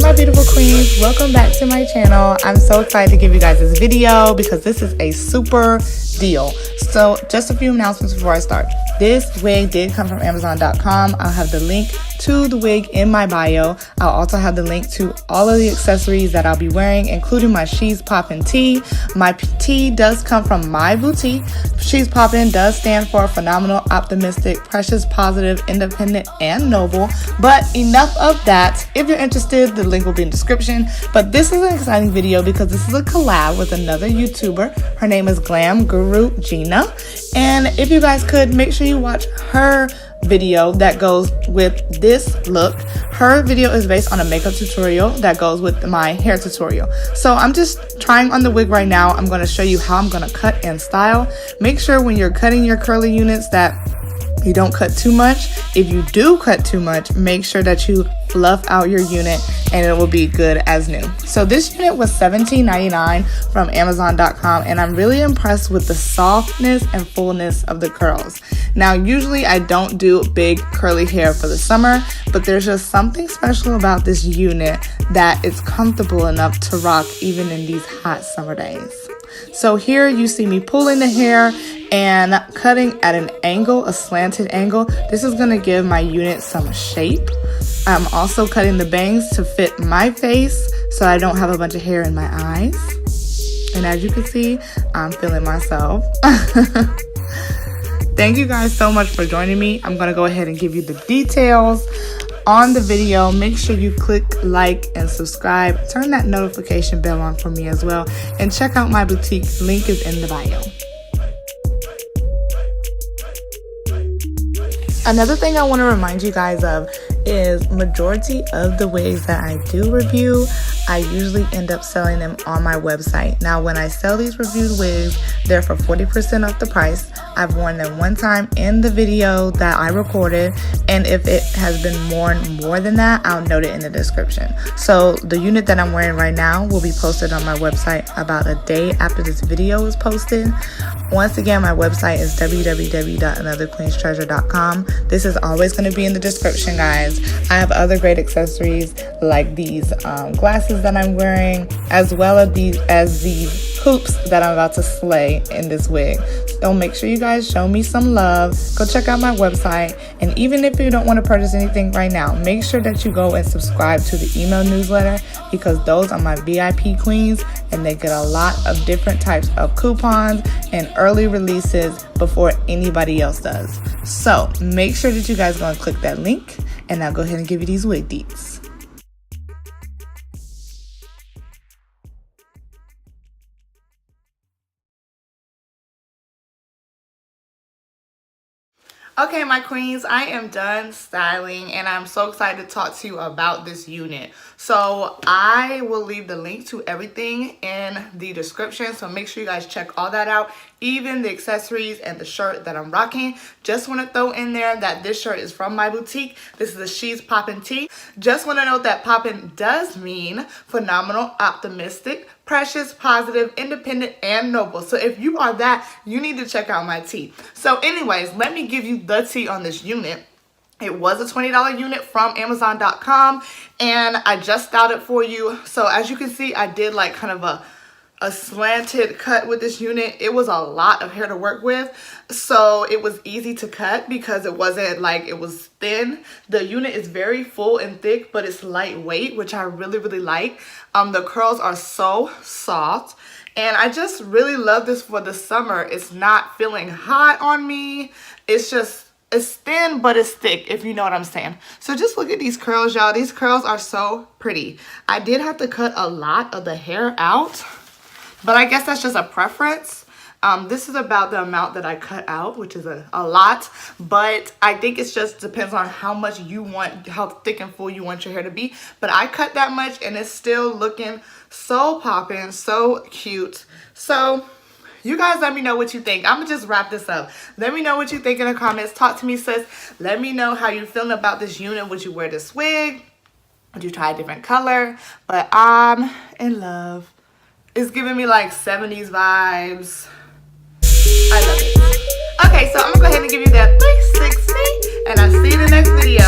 my beautiful queens, welcome back to my channel. I'm so excited to give you guys this video because this is a super deal. So just a few announcements before I start. This wig did come from Amazon.com. I'll have the link to the wig in my bio. I'll also have the link to all of the accessories that I'll be wearing, including my She's Poppin' tee. My tee does come from my boutique. She's Poppin' does stand for phenomenal, optimistic, precious, positive, independent, and noble. But enough of that. If you're interested, the link will be in the description. But this is an exciting video because this is a collab with another YouTuber. Her name is Glam Guru Gina. And if you guys could, make sure you watch her video that goes with this look. Her video is based on a makeup tutorial that goes with my hair tutorial. So I'm just trying on the wig right now. I'm going to show you how I'm going to cut and style. Make sure when you're cutting your curly units that you don't cut too much. If you do cut too much, make sure that you fluff out your unit and it will be good as new. So this unit was $17.99 from Amazon.com, and I'm really impressed with the softness and fullness of the curls. Now, usually I don't do big curly hair for the summer, but there's just something special about this unit that it's comfortable enough to rock even in these hot summer days. So here you see me pulling the hair and cutting at an angle, a slanted angle. This is going to give my unit some shape. I'm also cutting the bangs to fit my face so I don't have a bunch of hair in my eyes. And as you can see, I'm feeling myself. Thank you guys so much for joining me. I'm going to go ahead and give you the details on the video. Make sure you click like and subscribe. Turn that notification bell on for me as well. And check out my boutique. Link is in the bio. Another thing I want to remind you guys of is majority of the wigs that I do review, I usually end up selling them on my website. Now, when I sell these reviewed wigs, they're for 40% off the price. I've worn them one time in the video that I recorded, and if it has been worn more than that, I'll note it in the description. So the unit that I'm wearing right now will be posted on my website about a day after this video is posted. Once again, my website is www.anotherqueenstreasure.com. This is always going to be in the description, guys. I have other great accessories like these glasses that I'm wearing, as well as these hoops that I'm about to slay in this wig. So make sure you guys show me some love. Go check out my website. And even if you don't want to purchase anything right now, make sure that you go and subscribe to the email newsletter, because those are my VIP queens and they get a lot of different types of coupons and early releases before anybody else does. So make sure that you guys go and click that link, and I'll go ahead and give you these wig deets. Okay, my queens, I am done styling and I'm so excited to talk to you about this unit. So I will leave the link to everything in the description, so make sure you guys check all that out, even the accessories and the shirt that I'm rocking. Just want to throw in there that this shirt is from my boutique. This is a She's Poppin' tee. Just want to note that poppin' does mean phenomenal, optimistic, precious, positive, independent, and noble. So if you are that, you need to check out my tee. So anyways, let me give you the tea on this unit. It was a $20 unit from Amazon.com, and I just styled it for you. So as you can see, I did like kind of a slanted cut with this unit. It was a lot of hair to work with, so it was easy to cut because it wasn't like it was thin. The unit is very full and thick, but it's lightweight, which I really like. The curls are so soft, and I just really love this for the summer. It's not feeling hot on me. It's thin, but it's thick, if you know what I'm saying. So just look at these curls, y'all. These curls are so pretty. I did have to cut a lot of the hair out, but I guess that's just a preference. This is about the amount that I cut out, which is a lot, but I think it just depends on how much you want, how thick and full you want your hair to be. But I cut that much and it's still looking so poppin', so cute. So you guys let me know what you think. I'm gonna just wrap this up. Let me know what you think in the comments. Talk to me, sis. Let me know how you're feeling about this unit. Would you wear this wig? Would you try a different color? But I'm in love. It's giving me like 70s vibes. I love it. Okay, so I'm gonna go ahead and give you that 360, and I'll see you in the next video.